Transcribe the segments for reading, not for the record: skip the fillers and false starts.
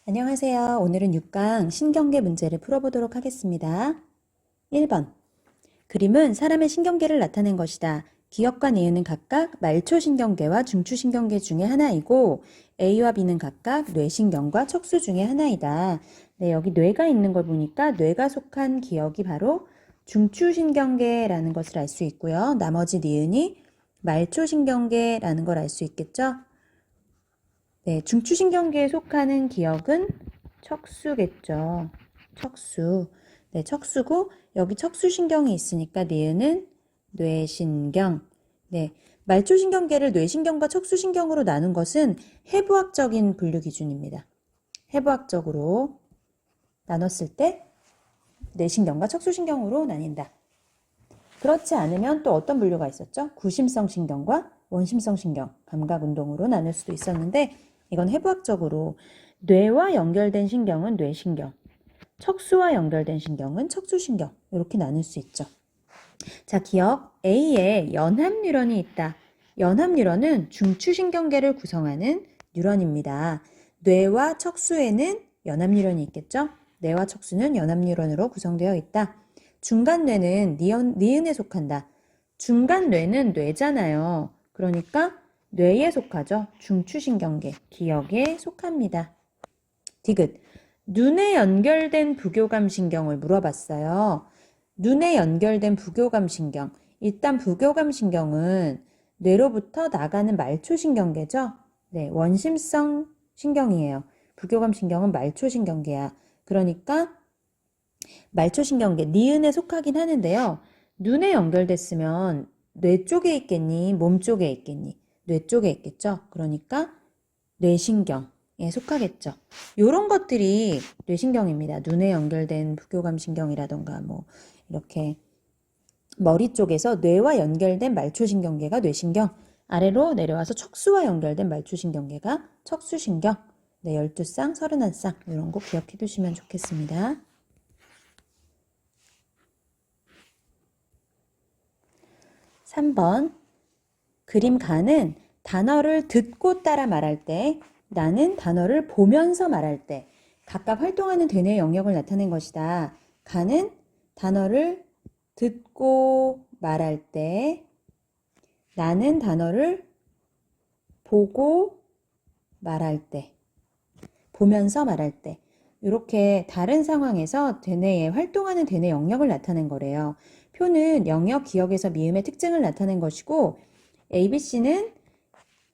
안녕하세요. 오늘은 6강 신경계 문제를 풀어보도록 하겠습니다. 1번. 그림은 사람의 신경계를 나타낸 것이다. 기역과 니은은 각각 말초신경계와 중추신경계 중에 하나이고 A와 B는 각각 뇌신경과 척수 중에 하나이다. 네, 여기 뇌가 있는 걸 보니까 뇌가 속한 기역이 바로 중추신경계라는 것을 알 수 있고요. 나머지 니은이 말초신경계라는 걸 알 수 있겠죠? 네, 중추신경계에 속하는 기역은 척수겠죠. 척수. 네, 척수고 여기 척수신경이 있으니까 니은은 뇌신경. 네, 말초신경계를 뇌신경과 척수신경으로 나눈 것은 해부학적인 분류 기준입니다. 해부학적으로 나눴을 때 뇌신경과 척수신경으로 나뉜다. 그렇지 않으면 또 어떤 분류가 있었죠? 구심성 신경과 원심성 신경, 감각운동으로 나눌 수도 있었는데 이건 해부학적으로 뇌와 연결된 신경은 뇌신경, 척수와 연결된 신경은 척수신경 이렇게 나눌 수 있죠. 자, 기억 A에 연합뉴런이 있다. 연합뉴런은 중추신경계를 구성하는 뉴런입니다. 뇌와 척수에는 연합뉴런이 있겠죠? 뇌와 척수는 연합뉴런으로 구성되어 있다. 중간뇌는 니은에 속한다. 중간뇌는 뇌잖아요. 그러니까 뇌에 속하죠. 중추신경계, 기역에 속합니다. 디귿. 눈에 연결된 부교감신경을 물어봤어요. 눈에 연결된 부교감신경. 일단 부교감신경은 뇌로부터 나가는 말초신경계죠. 네, 원심성 신경이에요. 부교감신경은 말초신경계야. 그러니까 말초신경계, 니은에 속하긴 하는데요. 눈에 연결됐으면 뇌 쪽에 있겠니? 몸 쪽에 있겠니? 뇌 쪽에 있겠죠? 그러니까 뇌신경에 속하겠죠. 요런 것들이 뇌신경입니다. 눈에 연결된 부교감신경이라던가 뭐 이렇게 머리 쪽에서 뇌와 연결된 말초신경계가 뇌신경, 아래로 내려와서 척수와 연결된 말초신경계가 척수신경. 네, 12쌍, 31쌍 이런 거 기억해 두시면 좋겠습니다. 3번. 그림 가는 단어를 듣고 따라 말할 때, 나는 단어를 보면서 말할 때 각각 활동하는 되뇌의 영역을 나타낸 것이다. 가는 단어를 듣고 말할 때, 나는 단어를 보고 말할 때, 보면서 말할 때 이렇게 다른 상황에서 되뇌의 활동하는 되뇌 영역을 나타낸 거래요. 표는 영역, 기억에서 미음의 특징을 나타낸 것이고 ABC는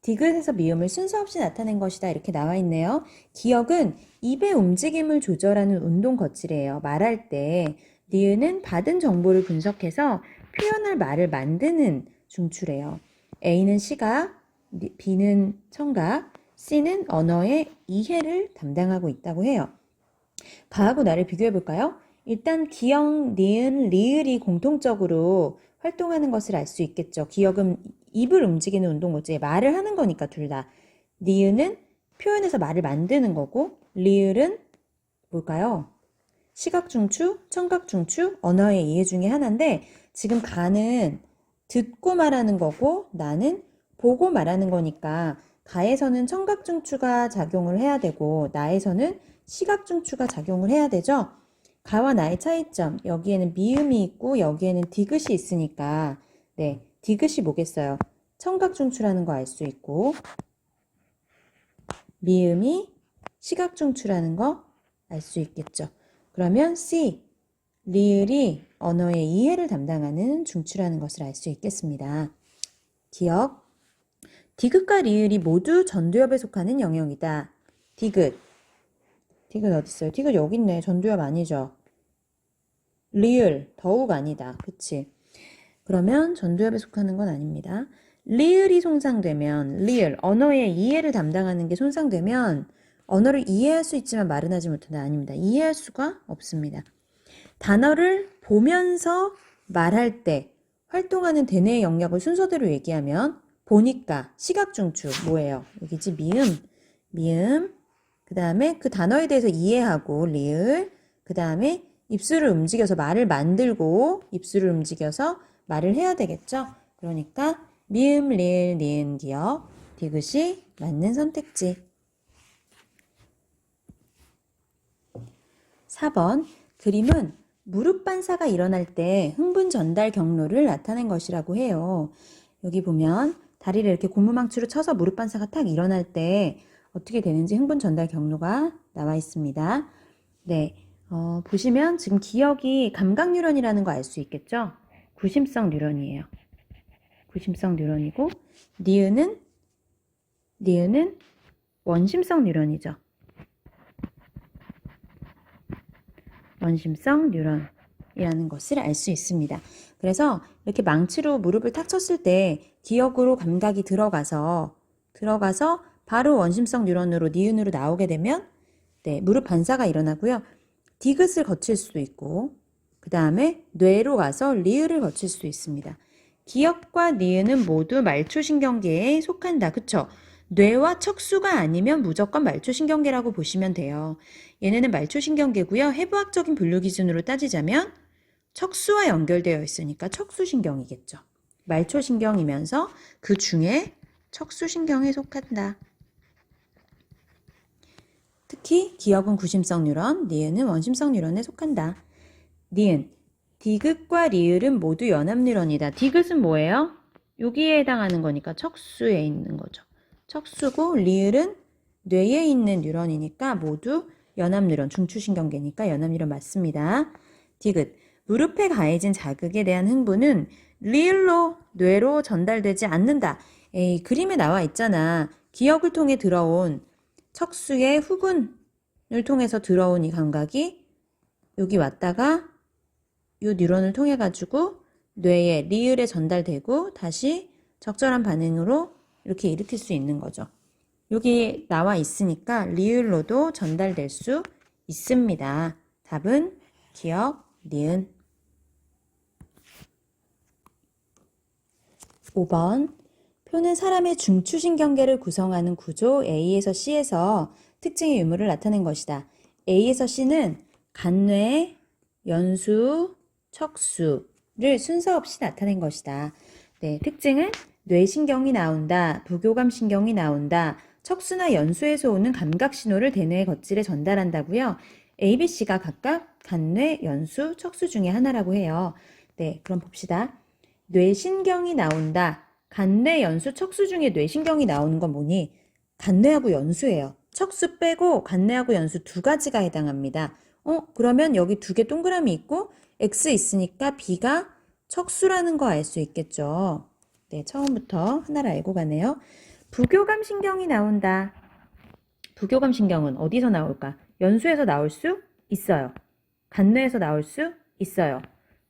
디귿에서 미음을 순서 없이 나타낸 것이다 이렇게 나와 있네요. 기억은 입의 움직임을 조절하는 운동 거칠이에요. 말할 때 니은은 받은 정보를 분석해서 표현할 말을 만드는 중추래요. A는 시각, B는 청각, C는 언어의 이해를 담당하고 있다고 해요. 가하고 나를 비교해 볼까요? 일단 기역, 니은, 리을이 공통적으로 활동하는 것을 알 수 있겠죠. 기역은 입을 움직이는 운동거지 말을 하는 거니까 둘 다. 니은은 표현해서 말을 만드는 거고 리을은 뭘까요? 시각중추, 청각중추, 언어의 이해 중에 하나인데 지금 가는 듣고 말하는 거고 나는 보고 말하는 거니까 가에서는 청각중추가 작용을 해야 되고 나에서는 시각중추가 작용을 해야 되죠. 가와 나의 차이점, 여기에는 미음이 있고 여기에는 디귿이 있으니까 네, 디귿이 뭐겠어요? 청각중추라는 거 알 수 있고 미음이 시각중추라는 거 알 수 있겠죠. 그러면 C, 리을이 언어의 이해를 담당하는 중추라는 것을 알 수 있겠습니다. 기억, 디귿과 리을이 모두 전두엽에 속하는 영역이다. 디귿 어디 있어요? 디귿 여기 있네. 전두엽 아니죠? 리을 더욱 아니다. 그치? 그러면 전두엽에 속하는 건 아닙니다. 리을이 손상되면 리을 언어의 이해를 담당하는 게 손상되면 언어를 이해할 수 있지만 말은 하지 못한다. 아닙니다. 이해할 수가 없습니다. 단어를 보면서 말할 때 활동하는 대뇌의 영역을 순서대로 얘기하면 보니까 시각중추 뭐예요? 여기지 미음 그 다음에 그 단어에 대해서 이해하고 리을 그 다음에 입술을 움직여서 말을 만들고 입술을 움직여서 말을 해야 되겠죠? 그러니까 미음, 리을, 니은, 기역, 디귿이 맞는 선택지. 4번 그림은 무릎 반사가 일어날 때 흥분 전달 경로를 나타낸 것이라고 해요. 여기 보면 다리를 이렇게 고무망치로 쳐서 무릎 반사가 탁 일어날 때 어떻게 되는지 흥분 전달 경로가 나와 있습니다. 네, 보시면 지금 기억이 감각 뉴런이라는 거 알 수 있겠죠? 구심성 뉴런이에요. 구심성 뉴런이고 니은은 원심성 뉴런이죠. 원심성 뉴런이라는 것을 알 수 있습니다. 그래서 이렇게 망치로 무릎을 탁 쳤을 때 기억으로 감각이 들어가서 바로 원심성 뉴런으로 니은으로 나오게 되면 네, 무릎 반사가 일어나고요. 디귿을 거칠 수도 있고 그 다음에 뇌로 가서 리을을 거칠 수도 있습니다. 기억과 니은은 모두 말초신경계에 속한다. 그쵸? 뇌와 척수가 아니면 무조건 말초신경계라고 보시면 돼요. 얘네는 말초신경계고요. 해부학적인 분류 기준으로 따지자면 척수와 연결되어 있으니까 척수신경이겠죠. 말초신경이면서 그 중에 척수신경에 속한다. 특히 기억은 구심성 뉴런, 니은은 원심성 뉴런에 속한다. 니은, 디귿과 리을은 모두 연합 뉴런이다. 디귿은 뭐예요? 여기에 해당하는 거니까 척수에 있는 거죠. 척수고 리을은 뇌에 있는 뉴런이니까 모두 연합 뉴런, 중추신경계니까 연합 뉴런 맞습니다. 디귿, 무릎에 가해진 자극에 대한 흥분은 리을로 뇌로 전달되지 않는다. 에이, 그림에 나와 있잖아. 기억을 통해 들어온 척수의 후근을 통해서 들어온 이 감각이 여기 왔다가 이 뉴런을 통해 가지고 뇌에 리을에 전달되고 다시 적절한 반응으로 이렇게 일으킬 수 있는 거죠. 여기 나와 있으니까 리을로도 전달될 수 있습니다. 답은 기억, 니은. 5번 표는 사람의 중추신경계를 구성하는 구조 A에서 C에서 특징의 유무를 나타낸 것이다. A에서 C는 간뇌, 연수, 척수를 순서 없이 나타낸 것이다. 네, 특징은 뇌신경이 나온다, 부교감신경이 나온다, 척수나 연수에서 오는 감각신호를 대뇌의 거칠에 전달한다고요. A, B, C가 각각 간뇌, 연수, 척수 중에 하나라고 해요. 네, 그럼 봅시다. 뇌신경이 나온다. 간뇌, 연수, 척수 중에 뇌신경이 나오는 건 뭐니? 간뇌하고 연수예요. 척수 빼고 간뇌하고 연수 두 가지가 해당합니다. 그러면 여기 두 개 동그라미 있고 X 있으니까 B가 척수라는 거 알 수 있겠죠. 네, 처음부터 하나를 알고 가네요. 부교감신경이 나온다. 부교감신경은 어디서 나올까? 연수에서 나올 수 있어요. 간뇌에서 나올 수 있어요.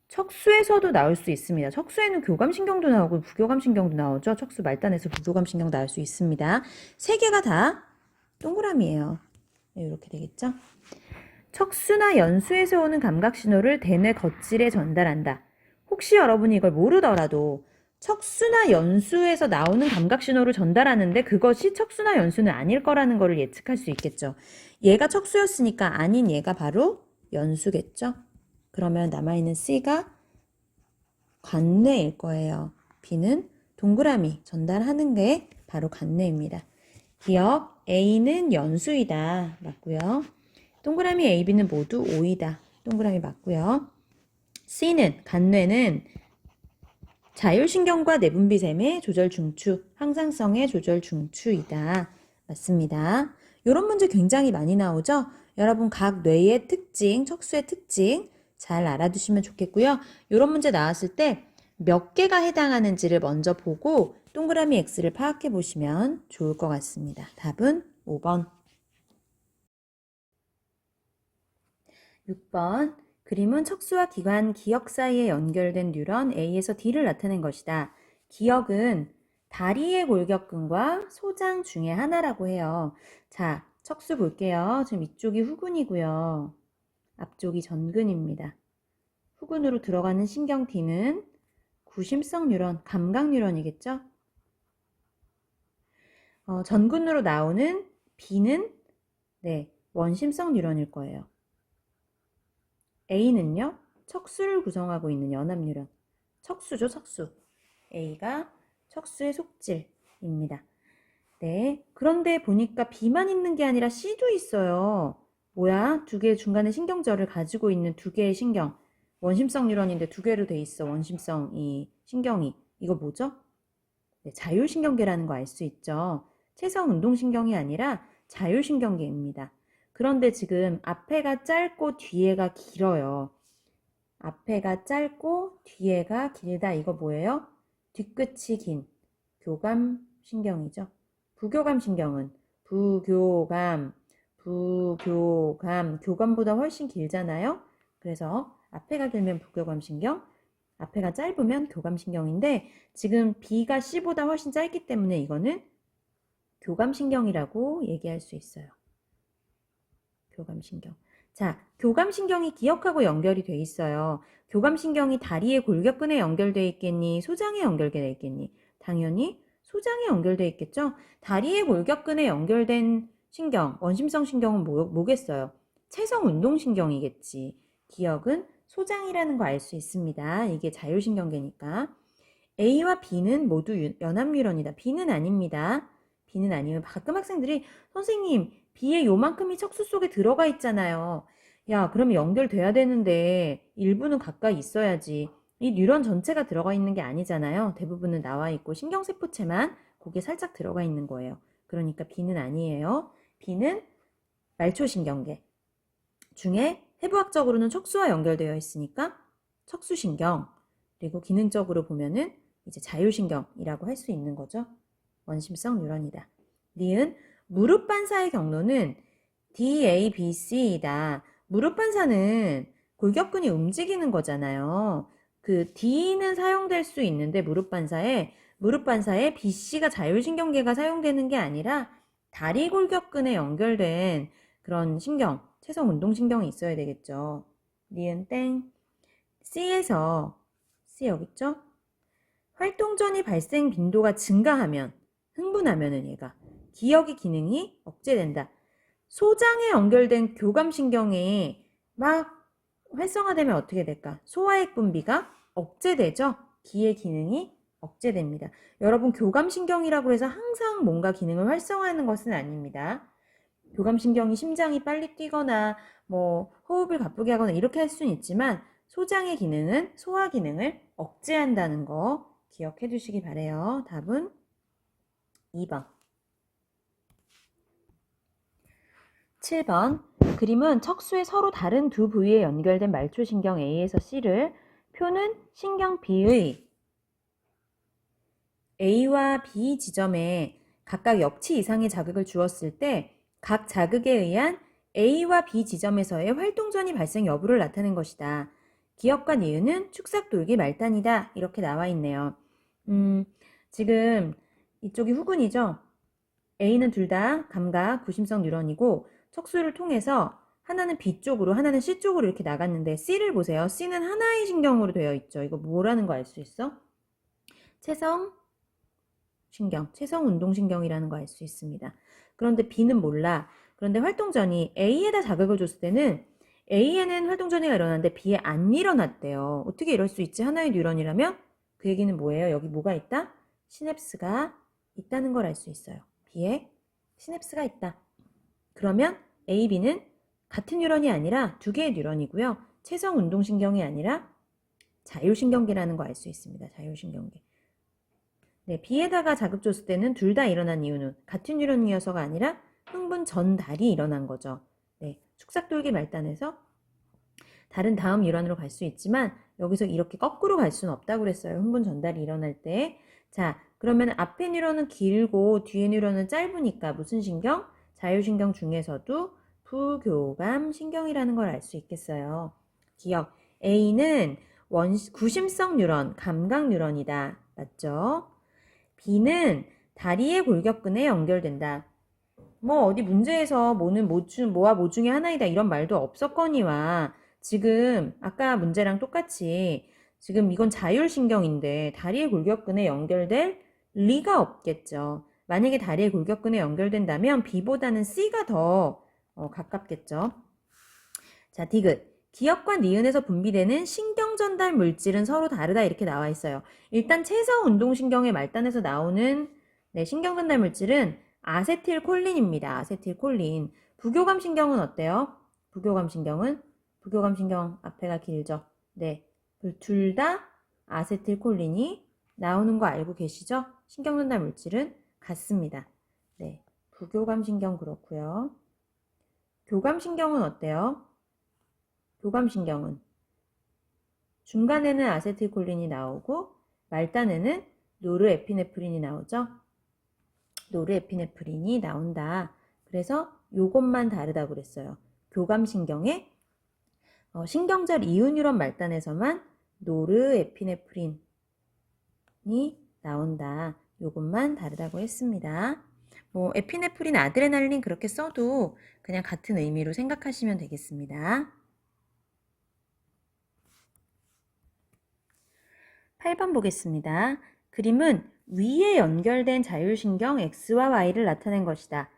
척수에서도 나올 수 있습니다. 척수에는 교감신경도 나오고 부교감신경도 나오죠. 척수 말단에서 부교감신경 나올 수 있습니다. 세 개가 다 동그라미예요. 네, 이렇게 되겠죠. 척수나 연수에서 오는 감각신호를 대뇌 거칠에 전달한다. 혹시 여러분이 이걸 모르더라도 척수나 연수에서 나오는 감각신호를 전달하는데 그것이 척수나 연수는 아닐 거라는 것을 예측할 수 있겠죠. 얘가 척수였으니까 아닌 얘가 바로 연수겠죠. 그러면 남아있는 C가 간뇌일 거예요. B는 동그라미 전달하는 게 바로 간뇌입니다. 기억 A는 연수이다. 맞고요. 동그라미 A, B는 모두 O이다. 동그라미 맞고요. C는 간뇌는 자율신경과 내분비샘의 조절 중추, 항상성의 조절 중추이다. 맞습니다. 이런 문제 굉장히 많이 나오죠? 여러분 각 뇌의 특징, 척수의 특징 잘 알아두시면 좋겠고요. 이런 문제 나왔을 때 몇 개가 해당하는지를 먼저 보고 동그라미 X를 파악해 보시면 좋을 것 같습니다. 답은 5번. 6번. 그림은 척수와 기관, 기억 사이에 연결된 뉴런 A에서 D를 나타낸 것이다. 기억은 다리의 골격근과 소장 중에 하나라고 해요. 자, 척수 볼게요. 지금 이쪽이 후근이고요. 앞쪽이 전근입니다. 후근으로 들어가는 신경 D는 구심성 뉴런, 감각 뉴런이겠죠? 전근으로 나오는 B는 네, 원심성 뉴런일 거예요. A는요, 척수를 구성하고 있는 연합 뉴런. 척수죠, 척수. A가 척수의 속질입니다. 네, 그런데 보니까 B만 있는 게 아니라 C도 있어요. 뭐야? 두 개의 중간에 신경절을 가지고 있는 두 개의 신경. 원심성 뉴런인데 두 개로 돼 있어. 원심성 이 신경이. 이거 뭐죠? 네, 자율신경계라는 거 알 수 있죠. 체성운동신경이 아니라 자율신경계입니다. 그런데 지금 앞에가 짧고 뒤에가 길어요. 앞에가 짧고 뒤에가 길다. 이거 뭐예요? 뒤끝이 긴 교감신경이죠. 부교감신경은 교감보다 훨씬 길잖아요. 그래서 앞에가 길면 부교감신경, 앞에가 짧으면 교감신경인데 지금 B가 C보다 훨씬 짧기 때문에 이거는 교감신경이라고 얘기할 수 있어요. 교감신경. 자, 교감신경이 기억하고 연결이 돼 있어요. 교감신경이 다리의 골격근에 연결돼 있겠니? 소장에 연결돼 있겠니? 당연히 소장에 연결돼 있겠죠? 다리의 골격근에 연결된 신경, 원심성 신경은 뭐겠어요? 체성운동신경이겠지. 기억은 소장이라는 거 알 수 있습니다. 이게 자율신경계니까. A와 B는 모두 연합뉴런이다. B는 아닙니다. B는 아니면 가끔 학생들이 선생님 B의 요만큼이 척수 속에 들어가 있잖아요. 야, 그러면 연결돼야 되는데 일부는 가까이 있어야지. 이 뉴런 전체가 들어가 있는 게 아니잖아요. 대부분은 나와 있고 신경세포체만 거기에 살짝 들어가 있는 거예요. 그러니까 B는 아니에요. B는 말초신경계 중에 해부학적으로는 척수와 연결되어 있으니까 척수신경, 그리고 기능적으로 보면은 이제 자율신경이라고 할 수 있는 거죠. 원심성 뉴런이다. 니은 무릎 반사의 경로는 DABC이다. 무릎 반사는 골격근이 움직이는 거잖아요. 그 D는 사용될 수 있는데 무릎 반사에 BC가 자율신경계가 사용되는 게 아니라 다리 골격근에 연결된 그런 신경, 체성운동신경이 있어야 되겠죠. 니은 땡. C에서 C 여기 있죠? 활동 전이 발생 빈도가 증가하면, 흥분하면은 얘가 기억의 기능이 억제된다. 소장에 연결된 교감신경이 막 활성화되면 어떻게 될까? 소화액 분비가 억제되죠? 기의 기능이 억제됩니다. 여러분 교감신경이라고 해서 항상 뭔가 기능을 활성화하는 것은 아닙니다. 교감신경이 심장이 빨리 뛰거나 뭐 호흡을 가쁘게 하거나 이렇게 할 수는 있지만 소장의 기능은 소화 기능을 억제한다는 거 기억해 두시기 바래요. 답은 2번. 7번. 그림은 척수의 서로 다른 두 부위에 연결된 말초신경 A에서 C를 표는 신경 B의 A와 B 지점에 각각 역치 이상의 자극을 주었을 때 각 자극에 의한 A와 B 지점에서의 활동전이 발생 여부를 나타낸 것이다. 기억과 니은은 축삭돌기 말단이다. 이렇게 나와 있네요. 지금 이쪽이 후근이죠. A는 둘 다 감각 구심성 뉴런이고 척수를 통해서 하나는 B 쪽으로 하나는 C 쪽으로 이렇게 나갔는데 C를 보세요. C는 하나의 신경으로 되어 있죠. 이거 뭐라는 거 알 수 있어? 체성신경, 체성운동신경이라는 거 알 수 있습니다. 그런데 B는 몰라. 그런데 활동전이 A에다 자극을 줬을 때는 A에는 활동전이가 일어났는데 B에 안 일어났대요. 어떻게 이럴 수 있지? 하나의 뉴런이라면? 그 얘기는 뭐예요? 여기 뭐가 있다? 시냅스가 있다는 걸 알 수 있어요. B에 시냅스가 있다. 그러면 A, B는 같은 뉴런이 아니라 두 개의 뉴런이고요. 체성운동신경이 아니라 자율신경계라는 거 알 수 있습니다. 자율신경계. 네, B에다가 자극 줬을 때는 둘 다 일어난 이유는 같은 뉴런이어서가 아니라 흥분 전달이 일어난 거죠. 네, 축삭돌기 말단에서 다른 다음 뉴런으로 갈 수 있지만 여기서 이렇게 거꾸로 갈 수는 없다고 그랬어요. 흥분 전달이 일어날 때. 자, 그러면 앞에 뉴런은 길고 뒤에 뉴런은 짧으니까 무슨 신경? 자율신경 중에서도 부교감신경이라는 걸 알 수 있겠어요. 기억. A는 구심성 뉴런, 감각 뉴런이다. 맞죠? B는 다리의 골격근에 연결된다. 뭐 어디 문제에서 뭐와 뭐 중에 하나이다 이런 말도 없었거니와 지금 아까 문제랑 똑같이 지금 이건 자율신경인데 다리의 골격근에 연결될 리가 없겠죠. 만약에 다리의 골격근에 연결된다면 B보다는 C가 더 가깝겠죠. 자, 디귿. 기억과 니은에서 분비되는 신경전달 물질은 서로 다르다 이렇게 나와 있어요. 일단 체성운동신경의 말단에서 나오는 신경전달 물질은 아세틸콜린입니다. 아세틸콜린. 부교감신경은 어때요? 부교감신경 앞에가 길죠. 네, 둘 다 아세틸콜린이 나오는 거 알고 계시죠? 신경전달 물질은 같습니다. 네, 부교감신경 그렇고요. 교감신경은 어때요? 교감신경은 중간에는 아세틸콜린이 나오고 말단에는 노르에피네프린이 나오죠. 노르에피네프린이 나온다. 그래서 요것만 다르다고 그랬어요. 교감신경의 신경절 이온유런 말단에서만 노르에피네프린이 나온다. 요것만 다르다고 했습니다. 뭐 에피네프린, 아드레날린 그렇게 써도 그냥 같은 의미로 생각하시면 되겠습니다. 8번 보겠습니다. 그림은 위에 연결된 자율신경 X와 Y를 나타낸 것이다.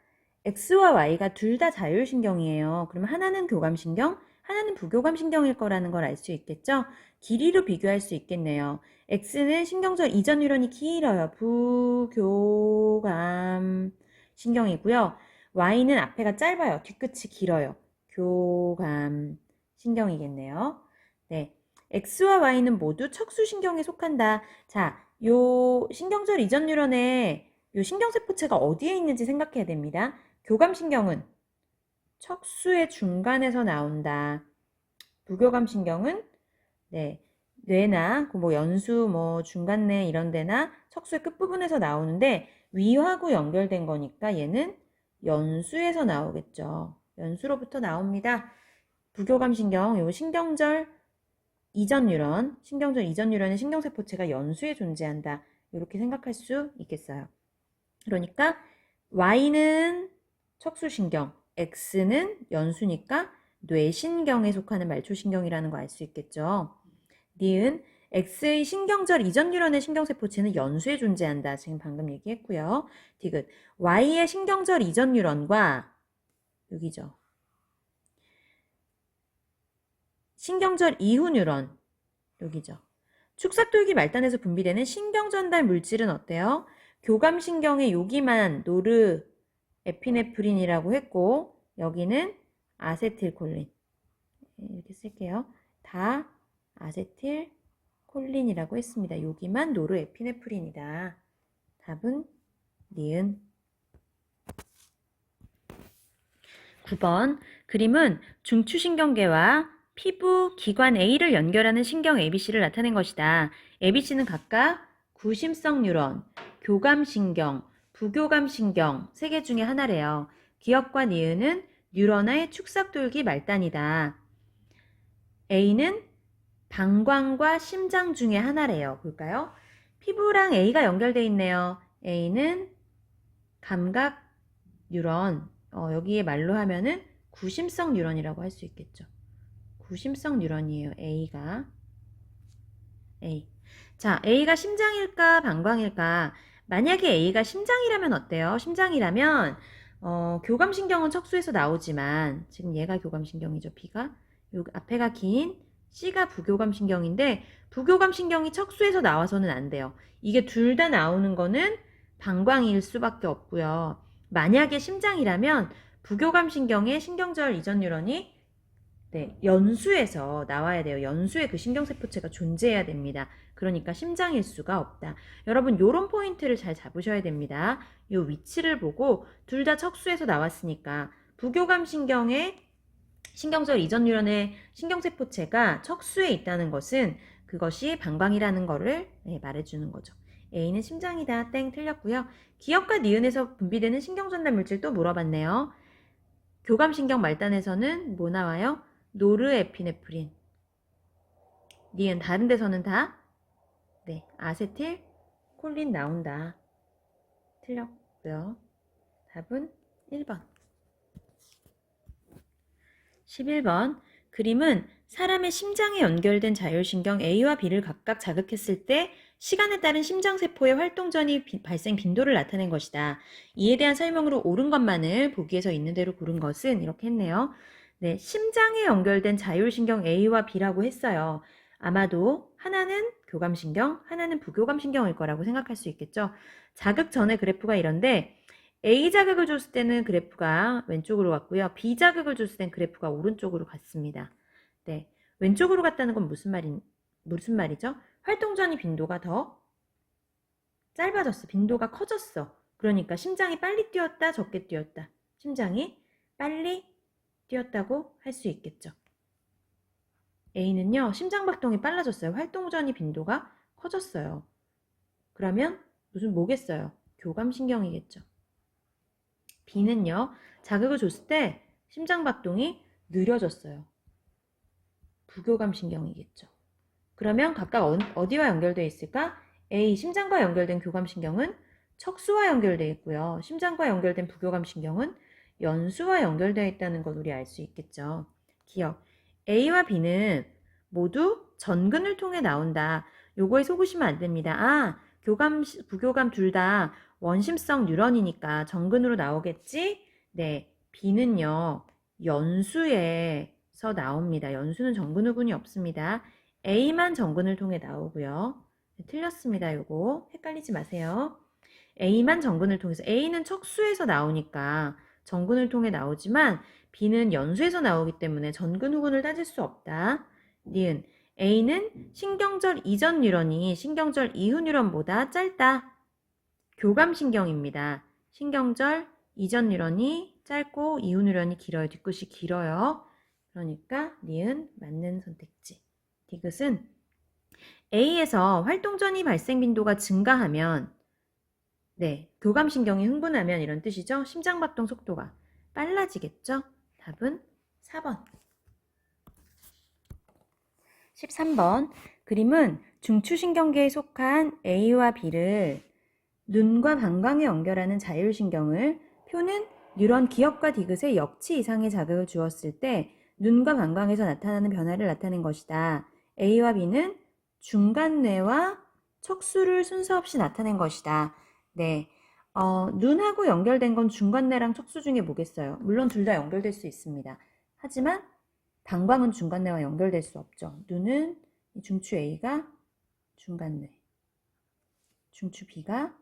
X와 Y가 둘 다 자율신경이에요. 그러면 하나는 교감신경, 하나는 부교감신경일 거라는 걸 알 수 있겠죠? 길이로 비교할 수 있겠네요. X는 신경절 이전 뉴런이 길어요. 부교감신경이고요. Y는 앞에가 짧아요. 뒤끝이 길어요. 교감신경이겠네요. 네. X와 Y는 모두 척수신경에 속한다. 자, 요 신경절 이전 뉴런에 요 신경세포체가 어디에 있는지 생각해야 됩니다. 교감신경은 척수의 중간에서 나온다. 부교감신경은 네, 뇌나 뭐 연수, 뭐 중간내 이런 데나 척수의 끝부분에서 나오는데 위하고 연결된 거니까 얘는 연수에서 나오겠죠. 연수로부터 나옵니다. 부교감신경, 요 신경절 이전 뉴런의 신경세포체가 연수에 존재한다. 이렇게 생각할 수 있겠어요. 그러니까 Y는 척수신경, X는 연수니까 뇌신경에 속하는 말초신경이라는 거 알 수 있겠죠. 니은 X의 신경절 이전 뉴런의 신경세포체는 연수에 존재한다. 지금 방금 얘기했고요. 디귿 Y의 신경절 이전 뉴런과 여기죠. 신경절 이후 뉴런 여기죠. 축삭돌기 말단에서 분비되는 신경전달 물질은 어때요? 교감신경의 여기만 노르에피네프린이라고 했고 여기는 아세틸콜린 이렇게 쓸게요. 다 아세틸콜린이라고 했습니다. 여기만 노르에피네프린이다. 답은 니은. 9번 그림은 중추신경계와 피부 기관 A를 연결하는 신경 ABC를 나타낸 것이다. ABC는 각각 구심성 뉴런, 교감신경, 부교감신경 3개 중에 하나래요. 기역과 니은은 뉴런의 축삭돌기 말단이다. A는 방광과 심장 중에 하나래요. 볼까요? 피부랑 A가 연결되어 있네요. A는 감각 뉴런, 여기에 말로 하면은 구심성 뉴런이라고 할 수 있겠죠. 구심성 뉴런이에요. A가. A. 자, A가 심장일까 방광일까? 만약에 A가 심장이라면 어때요? 심장이라면 교감신경은 척수에서 나오지만 지금 얘가 교감신경이죠. B가. 요 앞에가 긴 C가 부교감신경인데 부교감신경이 척수에서 나와서는 안 돼요. 이게 둘 다 나오는 거는 방광일 수밖에 없고요. 만약에 심장이라면 부교감신경의 신경절 이전 뉴런이 네, 연수에서 나와야 돼요. 연수에 그 신경세포체가 존재해야 됩니다. 그러니까 심장일 수가 없다. 여러분 요런 포인트를 잘 잡으셔야 됩니다. 요 위치를 보고 둘 다 척수에서 나왔으니까 부교감신경의 신경절 이전 뉴런의 신경세포체가 척수에 있다는 것은 그것이 방광이라는 거를 말해주는 거죠. A는 심장이다. 땡 틀렸고요. 기역과 니은에서 분비되는 신경전달 물질 또 물어봤네요. 교감신경 말단에서는 뭐 나와요? 노르에피네프린. 니은 다른 데서는 다 네, 아세틸콜린 나온다. 틀렸고요. 답은 1번. 11번 그림은 사람의 심장에 연결된 자율신경 A와 B를 각각 자극했을 때 시간에 따른 심장세포의 활동전이 발생 빈도를 나타낸 것이다. 이에 대한 설명으로 옳은 것만을 보기에서 있는 대로 고른 것은 이렇게 했네요. 네, 심장에 연결된 자율신경 A와 B라고 했어요. 아마도 하나는 교감신경, 하나는 부교감신경일 거라고 생각할 수 있겠죠. 자극 전의 그래프가 이런데 A 자극을 줬을 때는 그래프가 왼쪽으로 갔고요. B 자극을 줬을 때는 그래프가 오른쪽으로 갔습니다. 네, 왼쪽으로 갔다는 건 무슨 말이죠? 활동 전이 빈도가 더 짧아졌어. 빈도가 커졌어. 그러니까 심장이 빨리 뛰었다, 적게 뛰었다. 심장이 빨리 뛰었다고 할 수 있겠죠. A는요, 심장박동이 빨라졌어요. 활동 전이 빈도가 커졌어요. 그러면 뭐겠어요? 교감신경이겠죠. B는요, 자극을 줬을 때 심장박동이 느려졌어요. 부교감신경이겠죠. 그러면 각각 어디와 연결되어 있을까? A. 심장과 연결된 교감신경은 척수와 연결되어 있고요. 심장과 연결된 부교감신경은 연수와 연결되어 있다는 걸 우리 알 수 있겠죠. 기억. A와 B는 모두 전근을 통해 나온다. 요거에 속으시면 안 됩니다. 부교감 둘 다 원심성 뉴런이니까 전근으로 나오겠지? 네, B는요, 연수에서 나옵니다. 연수는 전근 후군이 없습니다. A만 전근을 통해 나오고요. 네, 틀렸습니다. 요거 헷갈리지 마세요. A만 전근을 통해서, A는 척수에서 나오니까 전근을 통해 나오지만 B는 연수에서 나오기 때문에 전근 후군을 따질 수 없다. 니은 A는 신경절 이전 뉴런이 신경절 이후 뉴런보다 짧다. 교감신경입니다. 신경절 이전 뉴런이 짧고 이후 뉴런이 길어요. 뒤끝이 길어요. 그러니까 니은 맞는 선택지. 디귿은 A에서 활동 전이 발생 빈도가 증가하면, 네, 교감신경이 흥분하면 이런 뜻이죠. 심장박동 속도가 빨라지겠죠. 답은 4번. 13번. 그림은 중추신경계에 속한 A와 B를 눈과 방광에 연결하는 자율신경을, 표는 뉴런 기억과 디귿의 역치 이상의 자극을 주었을 때 눈과 방광에서 나타나는 변화를 나타낸 것이다. A와 B는 중간뇌와 척수를 순서 없이 나타낸 것이다. 네, 눈하고 연결된 건 중간뇌랑 척수 중에 뭐겠어요? 물론 둘 다 연결될 수 있습니다. 하지만 방광은 중간뇌와 연결될 수 없죠. 눈은 중추 A가 중간뇌, 중추 B가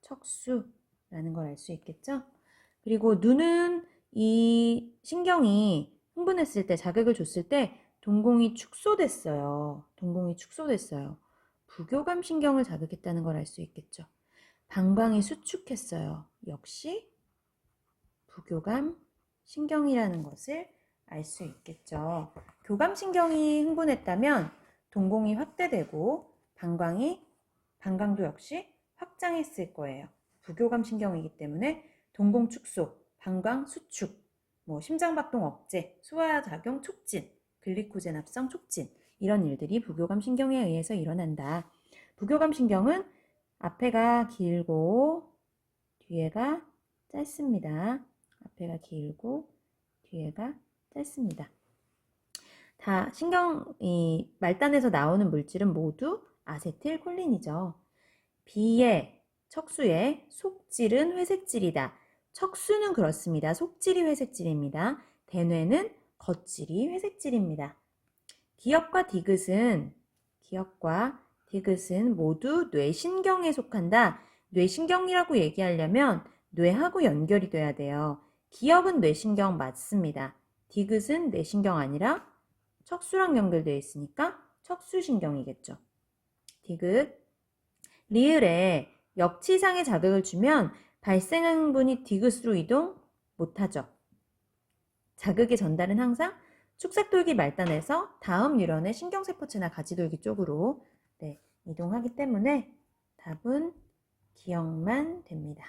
척수라는 걸 알 수 있겠죠? 그리고 눈은 이 신경이 흥분했을 때, 자극을 줬을 때 동공이 축소됐어요. 동공이 축소됐어요. 부교감 신경을 자극했다는 걸 알 수 있겠죠. 방광이 수축했어요. 역시 부교감 신경이라는 것을 알 수 있겠죠. 교감 신경이 흥분했다면 동공이 확대되고 방광도 역시 확장했을 거예요. 부교감 신경이기 때문에 동공 축소, 방광 수축, 심장박동 억제, 소화작용 촉진, 글리코젠 합성 촉진, 이런 일들이 부교감 신경에 의해서 일어난다. 부교감 신경은 앞에가 길고 뒤에가 짧습니다. 앞에가 길고 뒤에가 짧습니다. 다 신경이 말단에서 나오는 물질은 모두 아세틸콜린이죠. B의 척수의 속질은 회색질이다. 척수는 그렇습니다. 속질이 회색질입니다. 대뇌는 겉질이 회색질입니다. 기억과 디귿은 모두 뇌신경에 속한다. 뇌신경이라고 얘기하려면 뇌하고 연결이 돼야 돼요. 기억은 뇌신경 맞습니다. 디귿은 뇌신경 아니라 척수랑 연결되어 있으니까 척수신경이겠죠. 디귿. 리을에 역치상의 자극을 주면 발생한 흥분이 디귿으로 이동 못하죠. 자극의 전달은 항상 축삭돌기 말단에서 다음 뉴런의 신경세포체나 가지돌기 쪽으로 이동하기 때문에 답은 기억만 됩니다.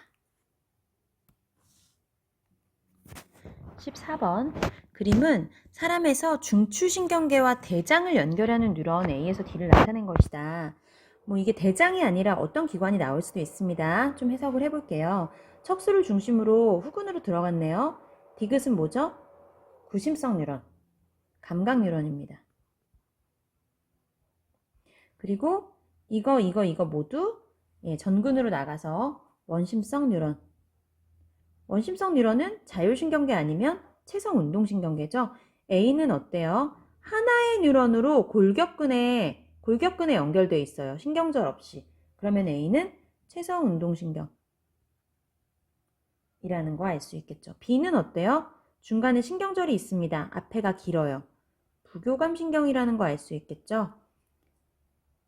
14번. 그림은 사람에서 중추신경계와 대장을 연결하는 뉴런 A에서 D를 나타낸 것이다. 이게 대장이 아니라 어떤 기관이 나올 수도 있습니다. 좀 해석을 해볼게요. 척수를 중심으로 후근으로 들어갔네요. 디귿은 뭐죠? 구심성 뉴런, 감각 뉴런입니다. 그리고 이거 모두 전근으로 나가서 원심성 뉴런. 원심성 뉴런은 자율신경계 아니면 체성운동신경계죠. A는 어때요? 하나의 뉴런으로 골격근에 연결되어 있어요. 신경절 없이. 그러면 A는 체성운동신경. 이라는 거 알 수 있겠죠. B는 어때요? 중간에 신경절이 있습니다. 앞에가 길어요. 부교감 신경이라는 거 알 수 있겠죠?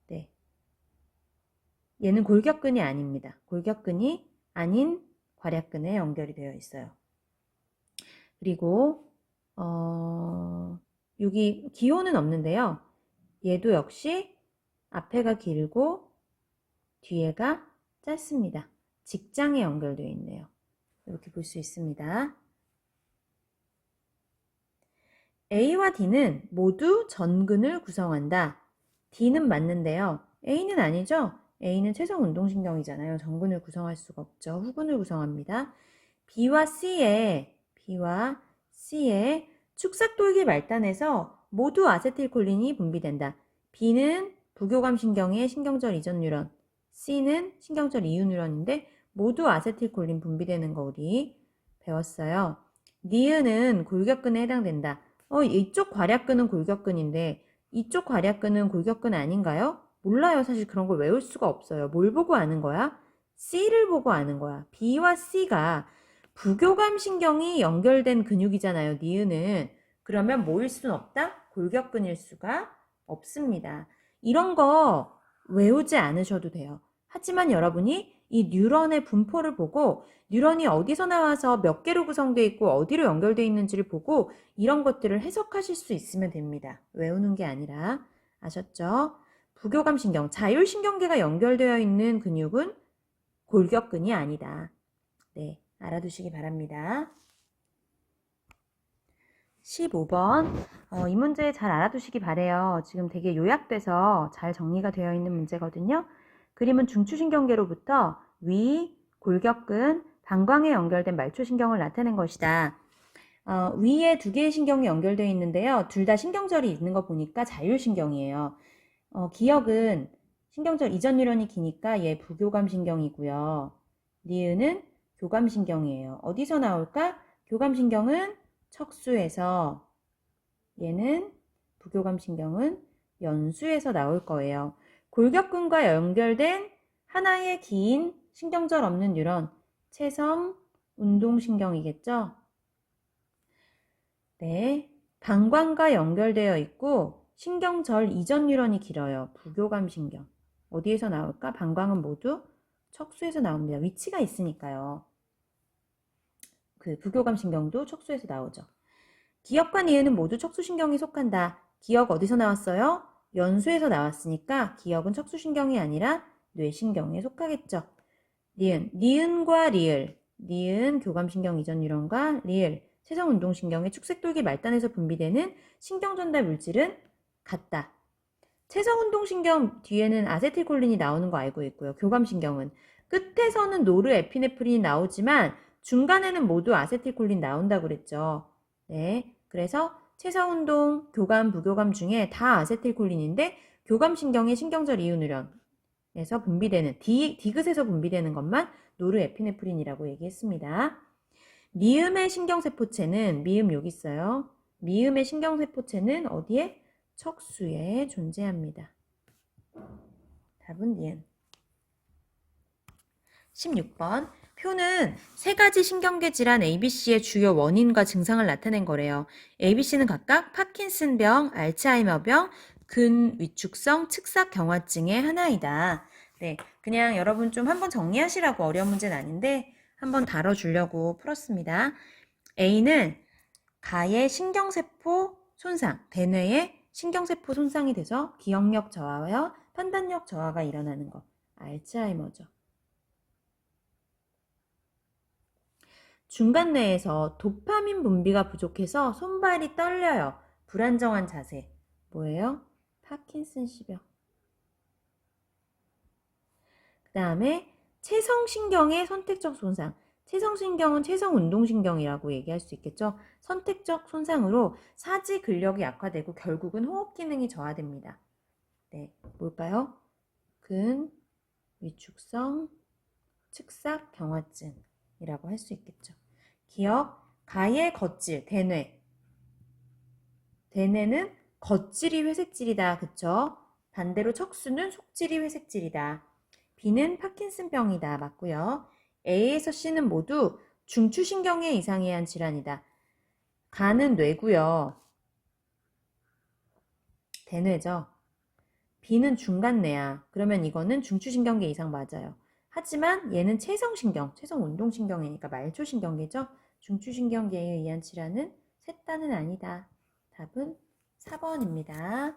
네. 얘는 골격근이 아닙니다. 골격근이 아닌 괄약근에 연결이 되어 있어요. 그리고 여기 기호는 없는데요. 얘도 역시 앞에가 길고 뒤에가 짧습니다. 직장에 연결되어 있네요. 이렇게 볼 수 있습니다. A와 D는 모두 전근을 구성한다. D는 맞는데요. A는 아니죠? A는 최성운동신경이잖아요. 전근을 구성할 수가 없죠. 후근을 구성합니다. B와 C의 축삭돌기 말단에서 모두 아세틸콜린이 분비된다. B는 부교감신경의 신경절 이전 뉴런, C는 신경절 이후 뉴런인데 모두 아세틸콜린 분비되는 거 우리 배웠어요. 니은은 골격근에 해당된다. 이쪽 괄약근은 골격근인데 이쪽 괄약근은 골격근 아닌가요? 몰라요. 사실 그런 걸 외울 수가 없어요. 뭘 보고 아는 거야? C를 보고 아는 거야. B와 C가 부교감신경이 연결된 근육이잖아요. 니은은. 그러면 뭐일 수는 없다? 골격근일 수가 없습니다. 이런 거 외우지 않으셔도 돼요. 하지만 여러분이 이 뉴런의 분포를 보고 뉴런이 어디서 나와서 몇 개로 구성되어 있고 어디로 연결되어 있는지를 보고 이런 것들을 해석하실 수 있으면 됩니다. 외우는 게 아니라. 아셨죠? 부교감신경, 자율신경계가 연결되어 있는 근육은 골격근이 아니다. 네, 알아두시기 바랍니다. 15번. 이 문제 잘 알아두시기 바래요. 지금 되게 요약돼서 잘 정리가 되어 있는 문제거든요. 그림은 중추신경계로부터 위, 골격근, 방광에 연결된 말초신경을 나타낸 것이다. 위에 두 개의 신경이 연결되어 있는데요. 둘 다 신경절이 있는 거 보니까 자율신경이에요. 기역은 신경절 이전 뉴런이 기니까 얘 부교감신경이고요. 니은은 교감신경이에요. 어디서 나올까? 교감신경은 척수에서, 얘는 부교감신경은 연수에서 나올 거예요. 골격근과 연결된 하나의 긴 신경절 없는 뉴런, 채성 운동신경이겠죠? 네, 방광과 연결되어 있고 신경절 이전 뉴런이 길어요. 부교감신경. 어디에서 나올까? 방광은 모두 척수에서 나옵니다. 위치가 있으니까요. 그 부교감신경도 척수에서 나오죠. 기역과 니은은 모두 척수신경에 속한다. 기역 어디서 나왔어요? 연수에서 나왔으니까 기역은 척수신경이 아니라 뇌신경에 속하겠죠. 니은과 리을, 니은 교감신경 이전 뉴런과 리을, 채성운동신경의 축색돌기 말단에서 분비되는 신경전달 물질은 같다. 채성운동신경 뒤에는 아세틸콜린이 나오는 거 알고 있고요. 교감신경은 끝에서는 노르에피네프린이 나오지만 중간에는 모두 아세틸콜린 나온다고 그랬죠. 네, 그래서 채성운동, 교감, 부교감 중에 다 아세틸콜린인데 교감신경의 신경절 이후 뉴런에서 분비되는 디귿에서 분비되는 것만 노르에피네프린이라고 얘기했습니다. 미음의 신경세포체는 미음 여기 있어요. 미음의 신경세포체는 어디에? 척수에 존재합니다. 답은 니은. 16번. 표는 세 가지 신경계 질환 ABC의 주요 원인과 증상을 나타낸 거래요. ABC는 각각 파킨슨병, 알츠하이머병, 근위축성 측삭경화증의 하나이다. 네, 그냥 여러분 좀 한번 정리하시라고 어려운 문제는 아닌데 한번 다뤄주려고 풀었습니다. A는 가의 신경세포 손상, 대뇌의 신경세포 손상이 돼서 기억력 저하와 판단력 저하가 일어나는 것, 알츠하이머죠. 중간뇌에서 도파민 분비가 부족해서 손발이 떨려요. 불안정한 자세. 뭐예요? 파킨슨씨병. 그 다음에 채성신경의 선택적 손상. 채성신경은 채성운동신경이라고 얘기할 수 있겠죠. 선택적 손상으로 사지 근력이 약화되고 결국은 호흡 기능이 저하됩니다. 네, 뭘까요? 근위축성 측삭경화증이라고 할 수 있겠죠. 기억, 가의 겉질, 대뇌. 대뇌는 겉질이 회색질이다. 그쵸? 반대로 척수는 속질이 회색질이다. B는 파킨슨병이다. 맞고요. A에서 C는 모두 중추신경계 이상에 의한 질환이다. 간은 뇌고요. 대뇌죠. B는 중간뇌야. 그러면 이거는 중추신경계 이상 맞아요. 하지만 얘는 체성신경, 체성운동신경이니까 말초신경계죠. 중추신경계에 의한 질환은 셋 다는 아니다. 답은 4번입니다.